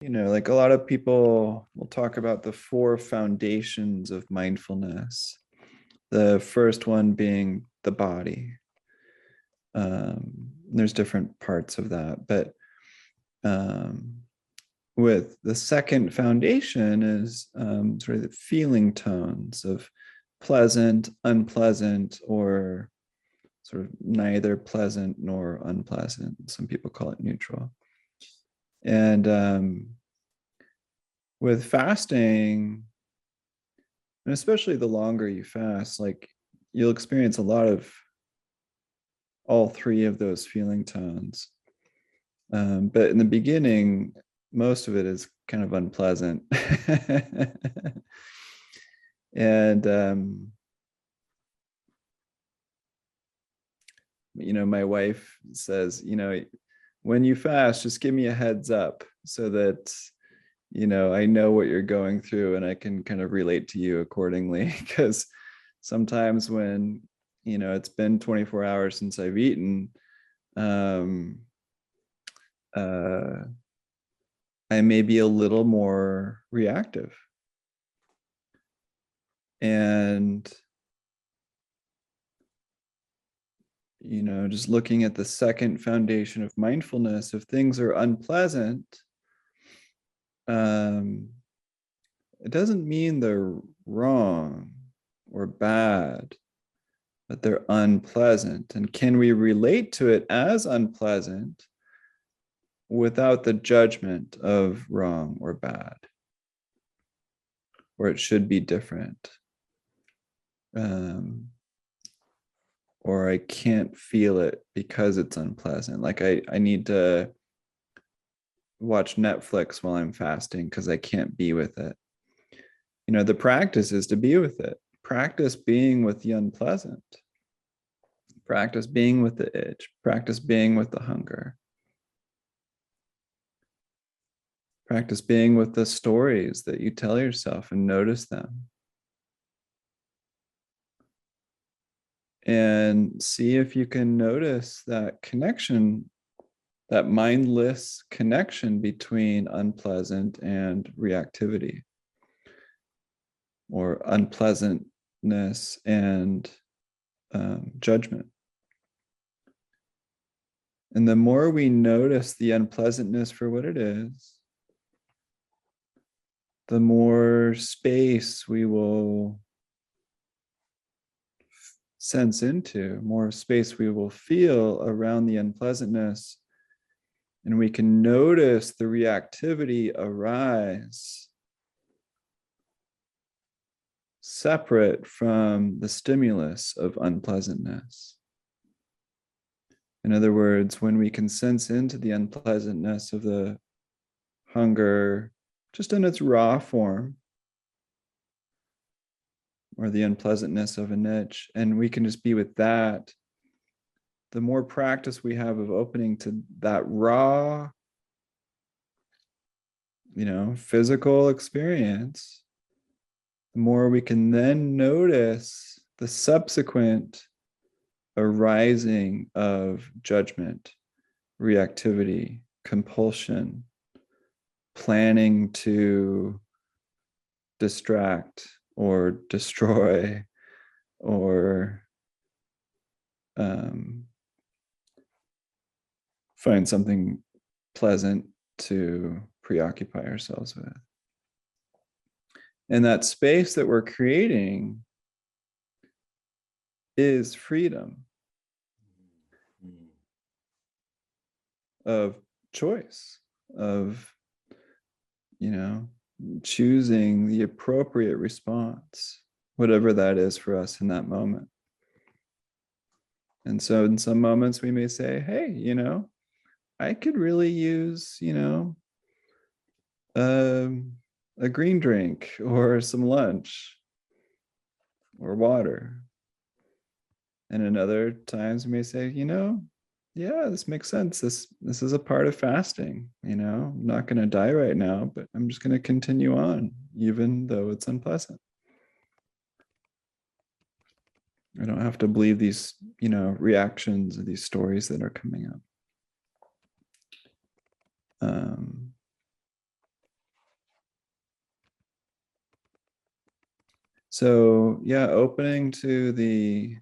Like a lot of people will talk about the four foundations of mindfulness. The first one being the body. There's different parts of that, but with the second foundation is sort of the feeling tones of pleasant, unpleasant, or sort of neither pleasant nor unpleasant. Some people call it neutral. And with fasting, and especially the longer you fast, like you'll experience a lot of all three of those feeling tones. But in the beginning, most of it is kind of unpleasant. And, my wife says, when you fast, just give me a heads up so that, I know what you're going through and I can kind of relate to you accordingly. Because sometimes when, it's been 24 hours since I've eaten, I may be a little more reactive. And, just looking at the second foundation of mindfulness, if things are unpleasant, it doesn't mean they're wrong or bad, but they're unpleasant. And can we relate to it as unpleasant without the judgment of wrong or bad, or it should be different, or I can't feel it because it's unpleasant. Like I need to watch Netflix while I'm fasting because I can't be with it. The practice is to be with it. Practice being with the unpleasant. Practice being with the itch. Practice being with the hunger. Practice being with the stories that you tell yourself and notice them. And see if you can notice that connection, that mindless connection between unpleasant and reactivity, or unpleasantness and judgment. And the more we notice the unpleasantness for what it is, the more space we will sense into, more space we will feel around the unpleasantness. And we can notice the reactivity arise separate from the stimulus of unpleasantness. In other words, when we can sense into the unpleasantness of the hunger, just in its raw form, or the unpleasantness of an itch, and we can just be with that, the more practice we have of opening to that raw, physical experience, the more we can then notice the subsequent arising of judgment, reactivity, compulsion, planning to distract or destroy or find something pleasant to preoccupy ourselves with. And that space that we're creating is freedom of choice, of, choosing the appropriate response, whatever that is for us in that moment. And so in some moments we may say, hey, I could really use, a green drink or some lunch or water. And in other times we may say, yeah, this makes sense. This is a part of fasting. I'm not going to die right now, but I'm just going to continue on, even though it's unpleasant. I don't have to believe these, reactions or these stories that are coming up. So yeah, opening to the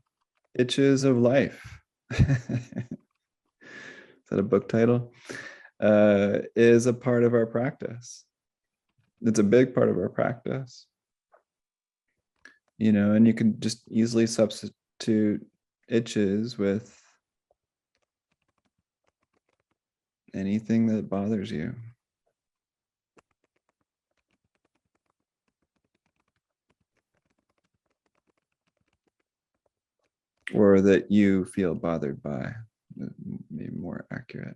itches of life. Is that a book title? Is a part of our practice. It's a big part of our practice. And you can just easily substitute itches with anything that bothers you. Or that you feel bothered by, maybe more accurate.